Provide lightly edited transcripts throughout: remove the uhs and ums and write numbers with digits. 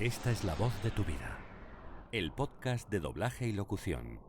Esta es la voz de tu vida. El podcast de doblaje y locución.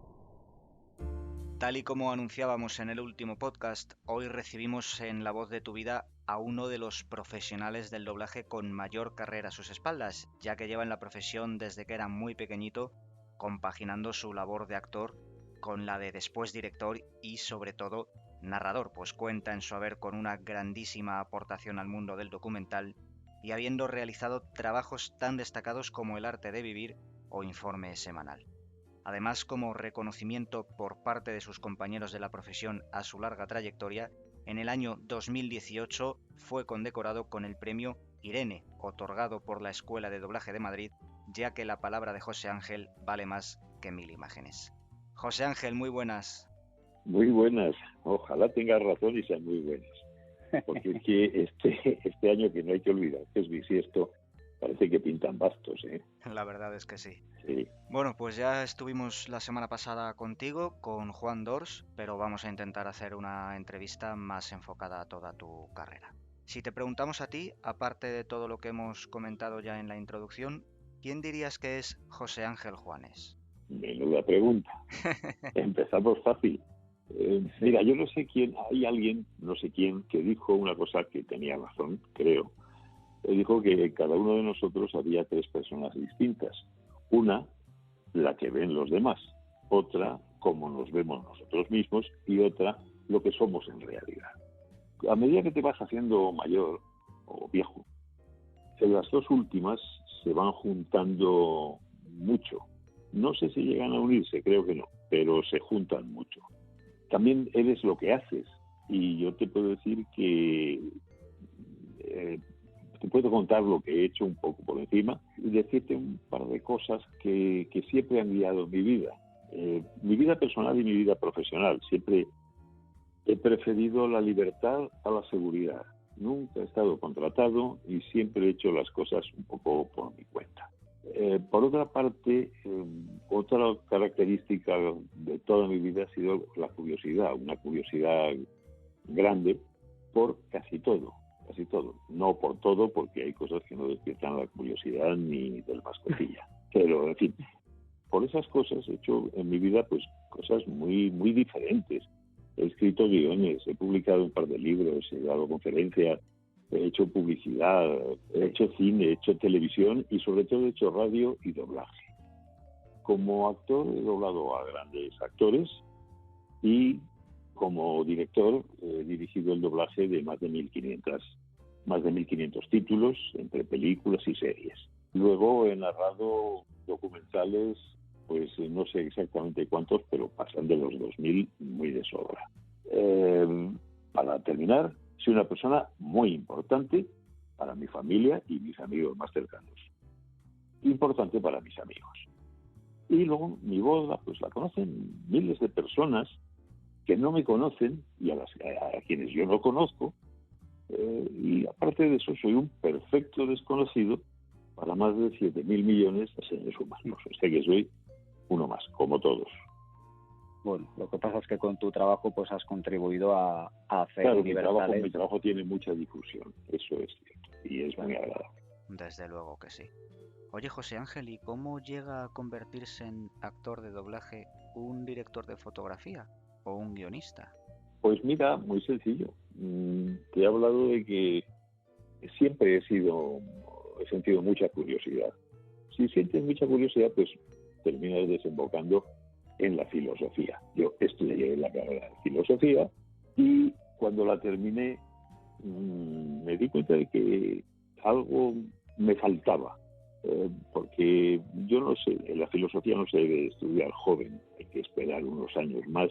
Tal y como anunciábamos en el último podcast, hoy recibimos en La Voz de tu Vida a uno de los profesionales del doblaje con mayor carrera a sus espaldas, ya que lleva en la profesión desde que era muy pequeñito, compaginando su labor de actor con la de después director y, sobre todo, narrador, pues cuenta en su haber con una grandísima aportación al mundo del documental y habiendo realizado trabajos tan destacados como El arte de vivir o Informe semanal. Además, como reconocimiento por parte de sus compañeros de la profesión a su larga trayectoria, en el año 2018 fue condecorado con el premio Irene, otorgado por la Escuela de Doblaje de Madrid, ya que la palabra de José Ángel vale más que 1000 imágenes. José Ángel, muy buenas. Muy buenas, ojalá tengas razón y sean muy buenas, porque es que este año, que no hay que olvidar que es bisiesto, parece que pintan bastos, ¿eh? La verdad es que sí. Sí. Bueno, pues ya estuvimos la semana pasada contigo, con Juan Dors, pero vamos a intentar hacer una entrevista más enfocada a toda tu carrera. Si te preguntamos a ti, aparte de todo lo que hemos comentado ya en la introducción, ¿quién dirías que es José Ángel Juanes? Menuda pregunta. Empezamos fácil. Mira, yo no sé quién, hay alguien, no sé quién, que dijo una cosa que tenía razón, creo. Dijo que cada uno de nosotros había tres personas distintas. Una, la que ven los demás. Otra, como nos vemos nosotros mismos. Y otra, lo que somos en realidad. A medida que te vas haciendo mayor o viejo, las dos últimas se van juntando mucho. No sé si llegan a unirse, creo que no, pero se juntan mucho. También eres lo que haces, y yo te puedo decir que te puedo contar lo que he hecho un poco por encima y decirte un par de cosas que siempre han guiado mi vida personal y mi vida profesional. Siempre he preferido la libertad a la seguridad. Nunca he estado contratado y siempre he hecho las cosas un poco por mi cuenta. Por otra parte, otra característica de toda mi vida ha sido la curiosidad, una curiosidad grande por casi todo. No por todo, porque hay cosas que no despiertan la curiosidad ni del más cosilla. Pero, en fin, por esas cosas he hecho en mi vida pues cosas muy, muy diferentes. He escrito guiones, he publicado un par de libros, he dado conferencias, he hecho publicidad, he hecho cine, he hecho televisión y sobre todo he hecho radio y doblaje. Como actor he doblado a grandes actores y como director he dirigido el doblaje de más de 1500 títulos entre películas y series. Luego he narrado documentales, pues no sé exactamente cuántos, pero pasan de los 2000 muy de sobra. Para terminar, soy una persona muy importante para mi familia y mis amigos más cercanos. Importante para mis amigos. Y luego mi voz pues la conocen miles de personas que no me conocen y a quienes yo no conozco. Y aparte de eso, soy un perfecto desconocido para más de 7.000 millones de seres humanos. O sea que soy uno más, como todos. Bueno, lo que pasa es que con tu trabajo pues has contribuido a hacer claro, universales. Mi trabajo tiene mucha difusión, eso es cierto, y es muy agradable. Desde luego que sí. Oye, José Ángel, ¿y cómo llega a convertirse en actor de doblaje un director de fotografía o un guionista? Pues mira, muy sencillo. Te he hablado de que siempre he sentido mucha curiosidad. Si sientes mucha curiosidad, pues terminas desembocando en la filosofía. Yo estudié la carrera de filosofía y cuando la terminé me di cuenta de que algo me faltaba. Porque yo no sé, en la filosofía no se debe estudiar joven, hay que esperar unos años más,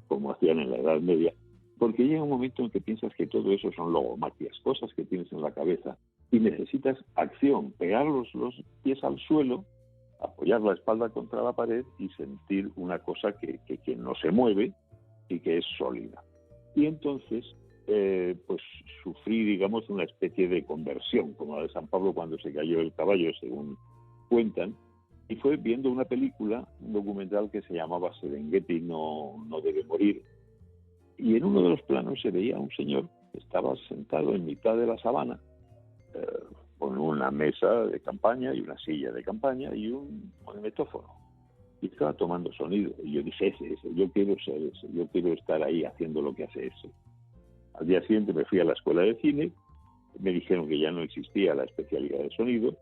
como hacían en la Edad Media, porque llega un momento en que piensas que todo eso son logomaquias, cosas que tienes en la cabeza, y necesitas acción, pegar los pies al suelo, apoyar la espalda contra la pared y sentir una cosa que no se mueve y que es sólida. Y entonces pues sufrí, digamos, una especie de conversión, como la de San Pablo cuando se cayó el caballo, según cuentan, y fue viendo una película, un documental que se llamaba Serengeti no debe morir, y en uno de los planos se veía a un señor que estaba sentado en mitad de la sabana, con una mesa de campaña y una silla de campaña y un magnetófono. Y estaba tomando sonido. Y yo dije, ese, yo quiero ser ese, yo quiero estar ahí haciendo lo que hace ese. Al día siguiente me fui a la escuela de cine, me dijeron que ya no existía la especialidad de sonido,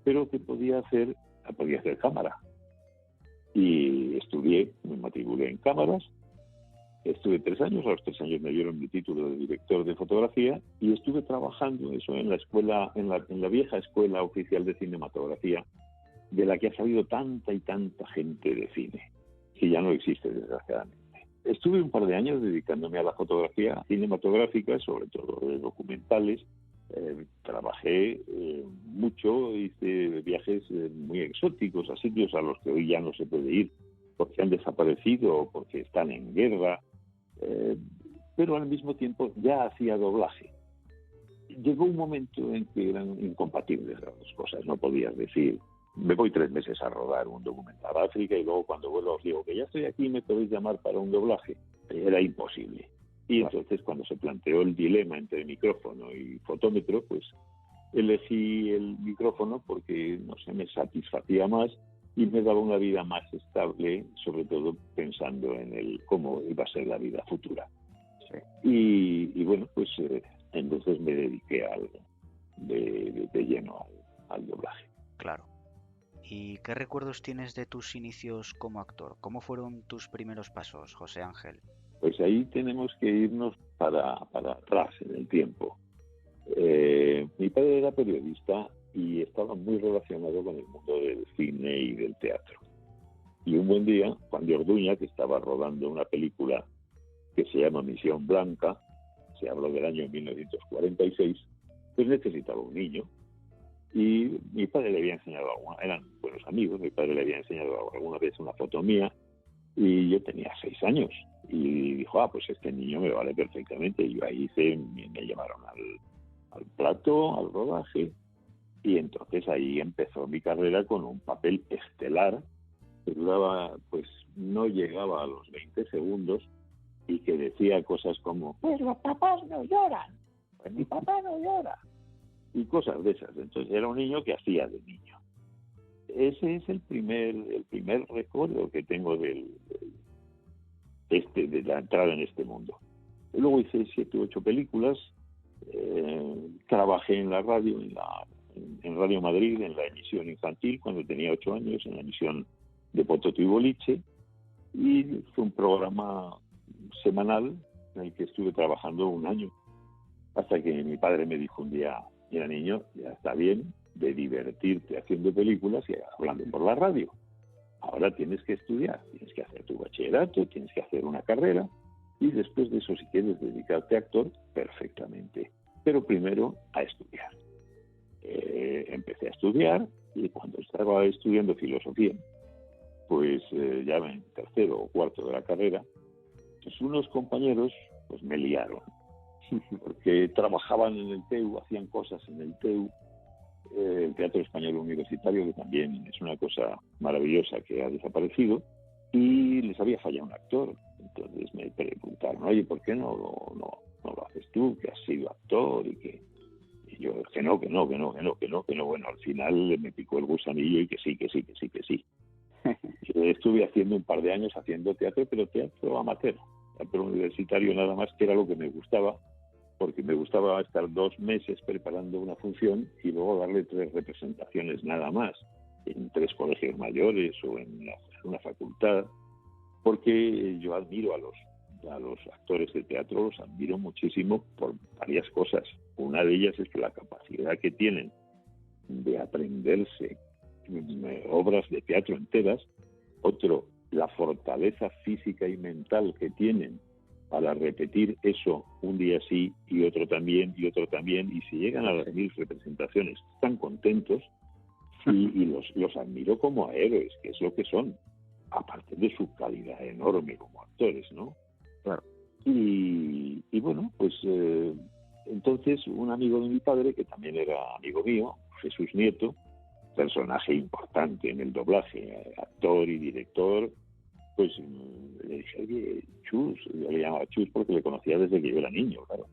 pero que podía hacer cámara. Y estudié, me matriculé en cámaras, estuve 3 años, a los 3 años me dieron mi título de director de fotografía y estuve trabajando eso en la escuela, en la vieja escuela oficial de cinematografía, de la que ha salido tanta y tanta gente de cine, que ya no existe desgraciadamente. Estuve un par de años dedicándome a la fotografía cinematográfica, sobre todo de documentales. Trabajé mucho, hice viajes muy exóticos a sitios a los que hoy ya no se puede ir porque han desaparecido o porque están en guerra, pero al mismo tiempo ya hacía doblaje. Llegó un momento en que eran incompatibles las dos cosas, no podías decir me voy 3 meses a rodar un documental a África y luego cuando vuelvo os digo que ya estoy aquí, me podéis llamar para un doblaje. Era imposible. Y entonces cuando se planteó el dilema entre micrófono y fotómetro, pues elegí el micrófono porque no sé, me satisfacía más y me daba una vida más estable, sobre todo pensando en cómo iba a ser la vida futura. Sí. Y bueno, pues entonces me dediqué de lleno al doblaje. Claro. ¿Y qué recuerdos tienes de tus inicios como actor? ¿Cómo fueron tus primeros pasos, José Ángel? Pues ahí tenemos que irnos para atrás en el tiempo. Mi padre era periodista y estaba muy relacionado con el mundo del cine y del teatro. Y un buen día, Juan de Orduña, que estaba rodando una película que se llama Misión Blanca, se habló del año 1946, pues necesitaba un niño. Y mi padre le había enseñado eran buenos amigos, mi padre le había enseñado alguna vez una foto mía y yo tenía 6 años y dijo, pues este niño me vale perfectamente. Y yo ahí me llamaron al plato, al rodaje, y entonces ahí empezó mi carrera con un papel estelar que duraba, pues no llegaba a los 20 segundos y que decía cosas como, pues los papás no lloran, pues mi papá no llora. Y cosas de esas. Entonces era un niño que hacía de niño. Ese es el primer recuerdo que tengo de la entrada en este mundo. Y luego hice 7 u 8 películas. Trabajé en la radio, en Radio Madrid, en la emisión infantil, cuando tenía 8 años, en la emisión de Pototo y Boliche. Y fue un programa semanal en el que estuve trabajando 1 año. Hasta que mi padre me dijo un día, mira niño, ya está bien de divertirte haciendo películas y hablando por la radio. Ahora tienes que estudiar, tienes que hacer tu bachillerato, tienes que hacer una carrera y después de eso, si quieres dedicarte a actor, perfectamente. Pero primero a estudiar. Empecé a estudiar y cuando estaba estudiando filosofía, pues ya en 3º o 4º de la carrera, pues unos compañeros pues me liaron. Porque trabajaban en el TEU, hacían cosas en el TEU, el Teatro Español Universitario, que también es una cosa maravillosa que ha desaparecido, y les había fallado un actor. Entonces me preguntaron, oye, ¿por qué no lo haces tú, que has sido actor? Y yo, que no. Bueno, al final me picó el gusanillo y que sí. Estuve haciendo un par de años haciendo teatro, pero teatro amateur, teatro universitario nada más, que era lo que me gustaba, porque me gustaba estar 2 meses preparando una función y luego darle 3 representaciones nada más, en 3 colegios mayores o en una facultad, porque yo admiro a los actores de teatro, los admiro muchísimo por varias cosas. Una de ellas es que la capacidad que tienen de aprenderse obras de teatro enteras. Otro, la fortaleza física y mental que tienen para repetir eso un día sí y otro también, y si llegan a las 1000 representaciones están contentos y los admiro como a héroes, que es lo que son, aparte de su calidad enorme como actores, ¿no? Claro. Y bueno, pues entonces un amigo de mi padre, que también era amigo mío, Jesús Nieto, personaje importante en el doblaje, actor y director, pues le dije, oye, Chus, yo le llamaba Chus porque le conocía desde que yo era niño, claro.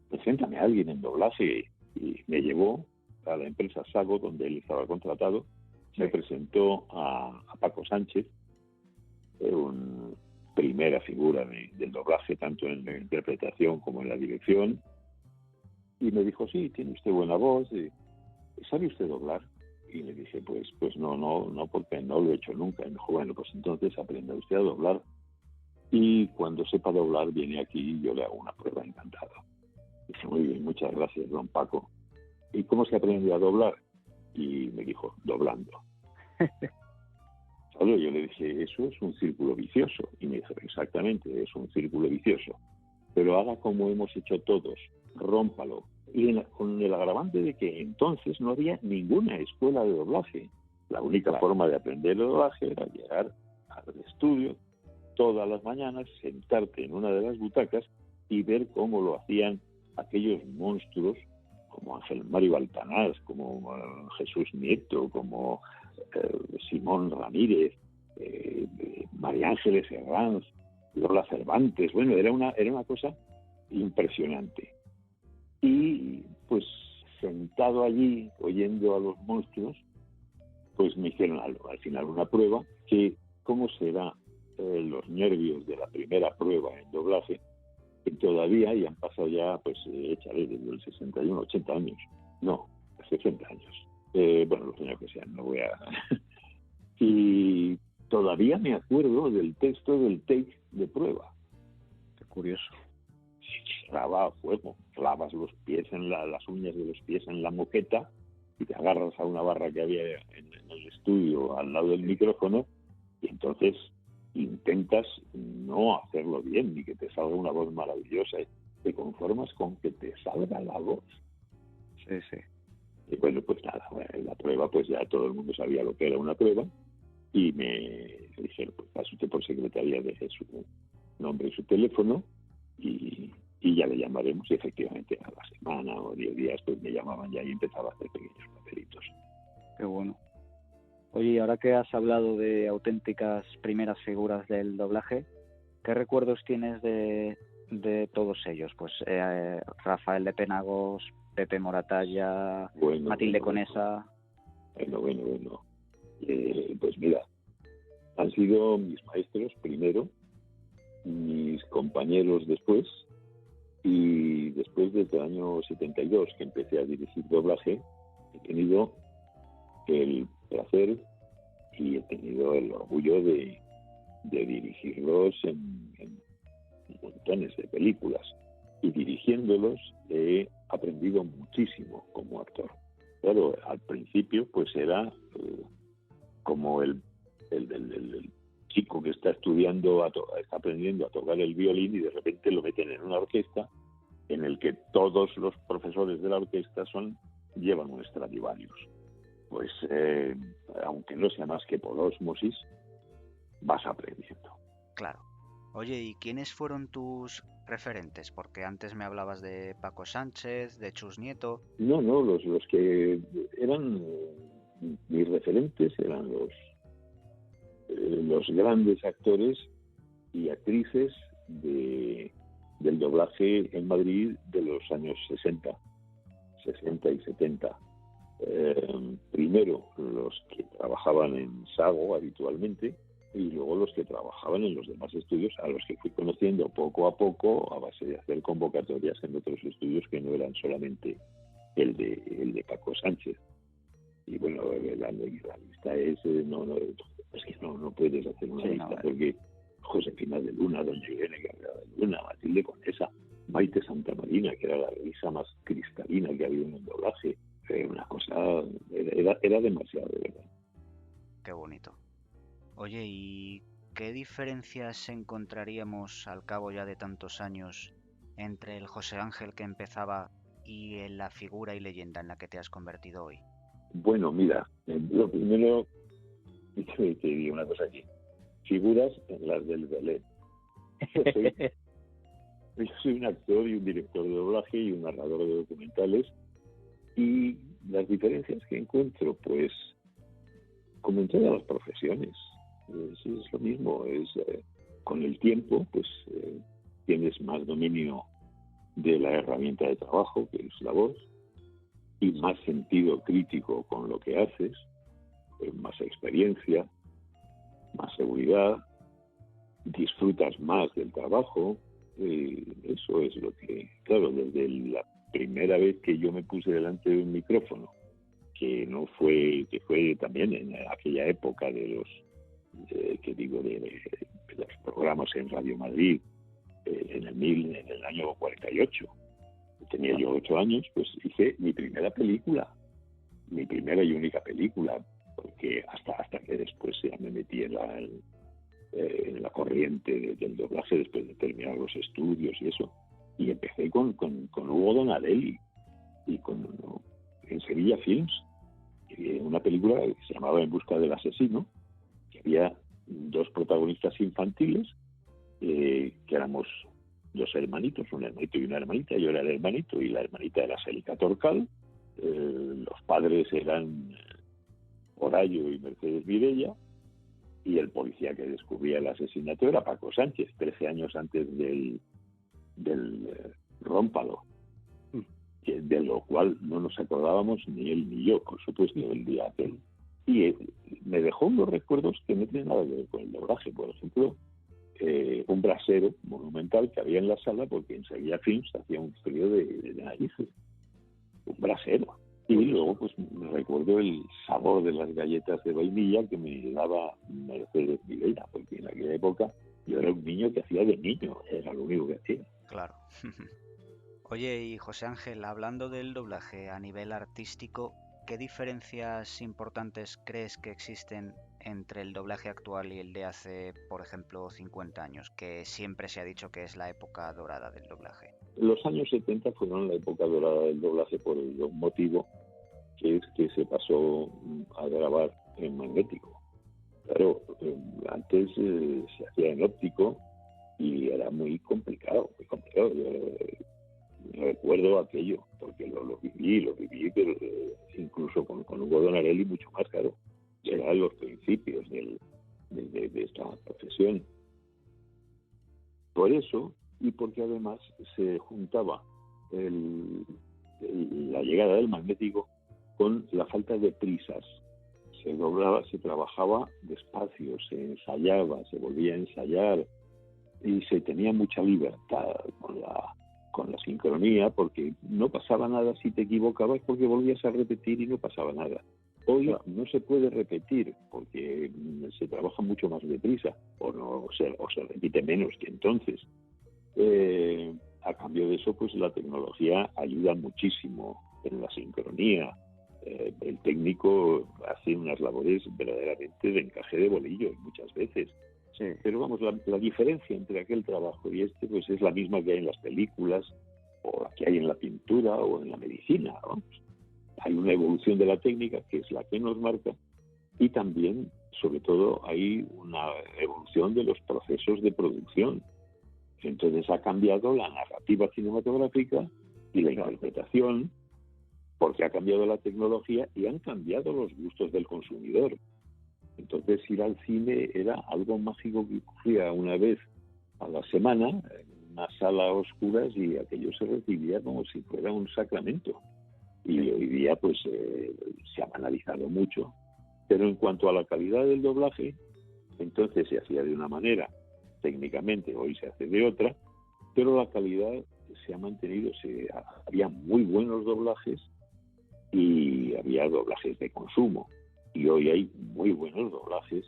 Preséntame a alguien en doblaje. Y me llevó a la empresa Sago, donde él estaba contratado, Sí. me presentó a Paco Sánchez, una primera figura del doblaje, tanto en la interpretación como en la dirección, y me dijo, sí, tiene usted buena voz, ¿sabe usted doblar? Y le dije, pues no, porque no lo he hecho nunca. Y me dijo, bueno, pues entonces aprenda usted a doblar, y cuando sepa doblar viene aquí y yo le hago una prueba, encantado. Dije, muy bien, muchas gracias, don Paco. ¿Y cómo se aprende a doblar? Y me dijo, doblando. Claro, yo le dije, eso es un círculo vicioso. Y me dijo, exactamente, es un círculo vicioso. Pero haga como hemos hecho todos, rómpalo. Y con el agravante de que entonces no había ninguna escuela de doblaje. La única forma de aprender el doblaje era llegar al estudio todas las mañanas, sentarte en una de las butacas y ver cómo lo hacían aquellos monstruos como Ángel Mario Altanás, como Jesús Nieto, como Simón Ramírez, María Ángeles Herranz, Lola Cervantes. Bueno, era una cosa impresionante. Y pues sentado allí oyendo a los monstruos, pues me hicieron al final una prueba que, ¿cómo será los nervios de la primera prueba en doblaje? Que todavía, y han pasado ya, pues échale desde el 61, 80 años. No, 60 años. Bueno, los años que sean, no voy a... Y todavía me acuerdo del texto del take de prueba. Qué curioso. Graba a fuego, clavas los pies las uñas de los pies en la moqueta y te agarras a una barra que había en el estudio al lado del micrófono, y entonces intentas no hacerlo bien ni que te salga una voz maravillosa. Te conformas con que te salga la voz. Sí, sí. Y bueno, pues nada, en la prueba pues ya todo el mundo sabía lo que era una prueba, y me dijeron, pues pase usted por secretaría, deje su nombre y su teléfono y ya le llamaremos. Y efectivamente a la semana o 10 días pues me llamaban ya y empezaba a hacer pequeños papelitos. Qué bueno. Oye, y ahora que has hablado de auténticas primeras figuras del doblaje, ¿qué recuerdos tienes de todos ellos? Pues Rafael de Penagos, Pepe Moratalla, Matilde Conesa. Bueno. Pues mira, han sido mis maestros primero, mis compañeros después, y después desde el año 72 que empecé a dirigir doblaje, he tenido el placer y he tenido el orgullo de dirigirlos en montones de películas, y dirigiéndolos he aprendido muchísimo como actor. Claro, al principio pues era como el chico que está estudiando, está aprendiendo a tocar el violín, y de repente lo meten en una orquesta en el que todos los profesores de la orquesta llevan un Stradivarius. Pues aunque no sea más que por ósmosis, vas aprendiendo. Claro. Oye, ¿y quiénes fueron tus referentes? Porque antes me hablabas de Paco Sánchez, de Chus Nieto. No, los que eran mis referentes eran los grandes actores y actrices del doblaje en Madrid de los años 60 y 70. Primero los que trabajaban en Sago habitualmente, y luego los que trabajaban en los demás estudios, a los que fui conociendo poco a poco a base de hacer convocatorias en otros estudios que no eran solamente el de Paco Sánchez. Y bueno, la lista es que no puedes hacer una lista, porque Josefina de Luna, doña Irene Carrera de Luna, Matilde Conesa, Maite Santamarina, que era la risa más cristalina que había en el doblaje. Una cosa, era demasiado, de verdad. Qué bonito. Oye, ¿y qué diferencias encontraríamos al cabo ya de tantos años entre el José Ángel que empezaba y en la figura y leyenda en la que te has convertido hoy? Bueno, mira, lo primero, te digo una cosa aquí. Figuras en las del Belén. Yo soy un actor y un director de doblaje y un narrador de documentales, y las diferencias que encuentro, pues, como en todas las profesiones, es lo mismo. Con el tiempo, pues, tienes más dominio de la herramienta de trabajo, que es la voz, y más sentido crítico con lo que haces, más experiencia, más seguridad, disfrutas más del trabajo. Eso es lo que, claro, desde la primera vez que yo me puse delante de un micrófono, que fue también en aquella época de los de los programas en Radio Madrid, en el año 48. Tenía yo 8 años, pues hice mi primera película, mi primera y única película, porque hasta que después ya me metí en la corriente del doblaje después de terminar los estudios y eso. Y empecé con Hugo Donarelli y en Sevilla Films, una película que se llamaba En busca del asesino, que había 2 protagonistas infantiles, que éramos 2 hermanitos, un hermanito y una hermanita. Yo era el hermanito y la hermanita era Célica Torcal. Los padres eran Horayo y Mercedes Vidella, y el policía que descubría el asesinato era Paco Sánchez, 13 años antes del Rómpalo, de lo cual no nos acordábamos ni él ni yo, por supuesto, el día aquel. Y me dejó unos recuerdos que no tienen nada que ver con el doblaje. Por ejemplo, un brasero monumental que había en la sala, porque en Sevilla Films hacía un frío de narices. Un brasero. Y luego, pues, me recuerdo el sabor de las galletas de vainilla que me daba Mercedes Videla, porque en aquella época yo era un niño que hacía de niño, era lo único que hacía. Claro. Oye, y José Ángel, hablando del doblaje a nivel artístico, ¿qué diferencias importantes crees que existen entre el doblaje actual y el de hace, por ejemplo, 50 años, que siempre se ha dicho que es la época dorada del doblaje? Los años 70 fueron la época dorada del doblaje por un motivo, que es que se pasó a grabar en magnético. Claro, antes se hacía en óptico y era muy complicado, muy complicado. Yo recuerdo aquello, porque lo viví, pero incluso con Hugo Donarelli mucho más, claro. Eran los principios de esta profesión. Por eso, y porque además se juntaba la llegada del magnético con la falta de prisas. Se doblaba, se trabajaba despacio, se ensayaba, se volvía a ensayar y se tenía mucha libertad con la sincronía, porque no pasaba nada si te equivocabas, porque volvías a repetir y no pasaba nada. Hoy no se puede repetir porque se trabaja mucho más deprisa o se repite menos que entonces. A cambio de eso, pues la tecnología ayuda muchísimo en la sincronía. El técnico hace unas labores verdaderamente de encaje de bolillos muchas veces. Sí. Pero vamos, la diferencia entre aquel trabajo y este pues es la misma que hay en las películas o la que hay en la pintura o en la medicina, ¿no? Hay una evolución de la técnica que es la que nos marca, y también, sobre todo, hay una evolución de los procesos de producción. Entonces ha cambiado la narrativa cinematográfica y la interpretación, porque ha cambiado la tecnología y han cambiado los gustos del consumidor. Entonces ir al cine era algo mágico que ocurría una vez a la semana en una sala a oscuras, y aquello se recibía como si fuera un sacramento. Y hoy día pues se ha banalizado mucho. Pero en cuanto a la calidad del doblaje, entonces se hacía de una manera, técnicamente hoy se hace de otra, pero la calidad se ha mantenido. Había muy buenos doblajes y había doblajes de consumo, y hoy hay muy buenos doblajes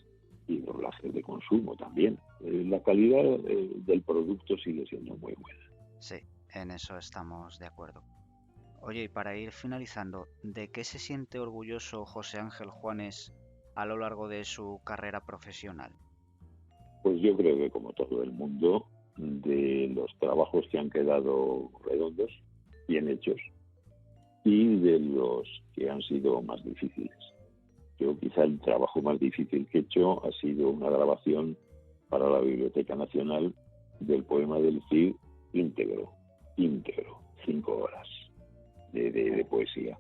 y doblajes de consumo también. La calidad del producto sigue siendo muy buena. Sí, en eso estamos de acuerdo. Oye, y para ir finalizando, ¿de qué se siente orgulloso José Ángel Juanes a lo largo de su carrera profesional? Pues yo creo que, como todo el mundo, de los trabajos que han quedado redondos, bien hechos, y de los que han sido más difíciles. Yo quizá el trabajo más difícil que he hecho ha sido una grabación para la Biblioteca Nacional del poema del Cid íntegro, 5 horas de poesía,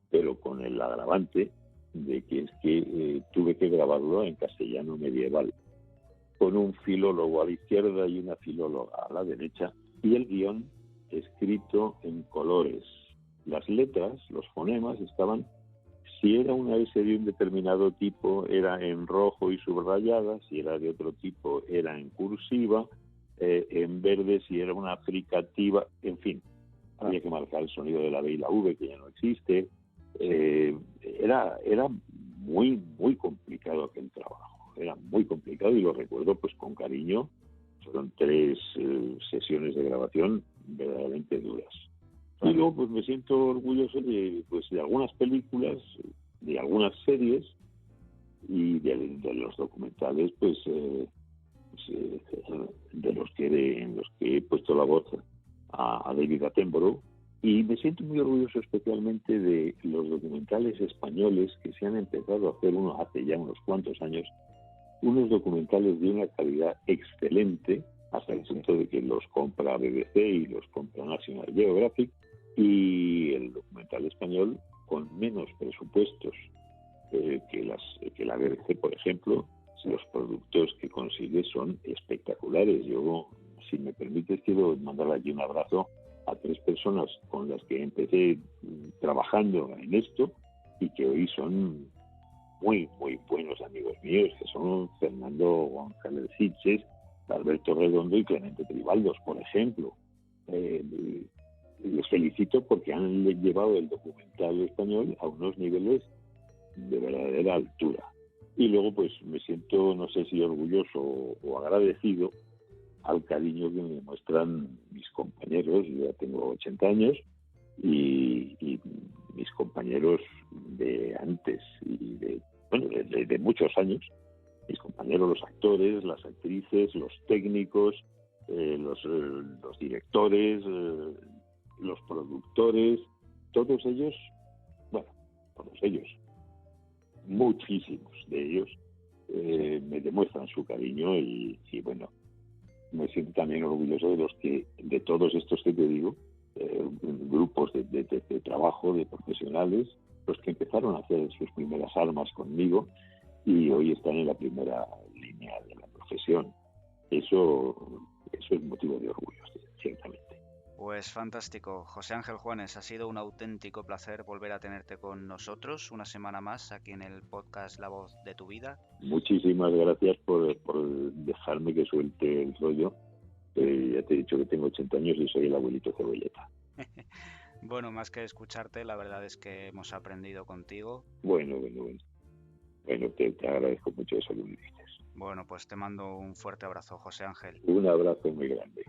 pero con el agravante de que es que tuve que grabarlo en castellano medieval, con un filólogo a la izquierda y una filóloga a la derecha, y el guión escrito en colores, las letras, los fonemas estaban, si era una S de un determinado tipo, era en rojo y subrayada, si era de otro tipo, era en cursiva, en verde si era una fricativa, en fin, había que marcar el sonido de la B y la V, que ya no existe. Era muy, muy complicado aquel trabajo, era muy complicado y lo recuerdo pues con cariño. Fueron 3 sesiones de grabación verdaderamente duras. Y luego pues me siento orgulloso de algunas películas, de algunas series y de los documentales en los que he puesto la voz a David Attenborough, y me siento muy orgulloso especialmente de los documentales españoles que se han empezado a hacer hace ya unos cuantos años, unos documentales de una calidad excelente, hasta el punto de que los compra BBC y los compra National Geographic, y el documental español con menos presupuestos que la BBC, por ejemplo. Los productos que consigue son espectaculares. Yo, si me permites, quiero mandar aquí un abrazo a 3 personas con las que empecé trabajando en esto y que hoy son muy, muy buenos amigos míos, que son Fernando González Sitges, Alberto Redondo y Clemente Tribaldos, por ejemplo. Les felicito porque han llevado el documental español a unos niveles de verdadera altura. Y luego pues me siento, no sé si orgulloso o agradecido al cariño que me muestran mis compañeros. Yo ya tengo 80 años y mis compañeros de antes y de muchos años, mis compañeros, los actores, las actrices, los técnicos, los directores, los productores, todos ellos, muchísimos de ellos me demuestran su cariño y bueno, me siento también orgulloso de todos estos que te digo, grupos de trabajo, de profesionales, los que empezaron a hacer sus primeras armas conmigo y hoy están en la primera línea de la profesión. Eso es motivo de orgullo, ciertamente. Pues fantástico. José Ángel Juanes, ha sido un auténtico placer volver a tenerte con nosotros una semana más aquí en el podcast La Voz de tu Vida. Muchísimas gracias por dejarme que suelte el rollo. Ya te he dicho que tengo 80 años y soy el abuelito Cebolleta. Bueno, más que escucharte, la verdad es que hemos aprendido contigo. Bueno, te agradezco mucho eso que me dices. Bueno, pues te mando un fuerte abrazo, José Ángel. Un abrazo muy grande.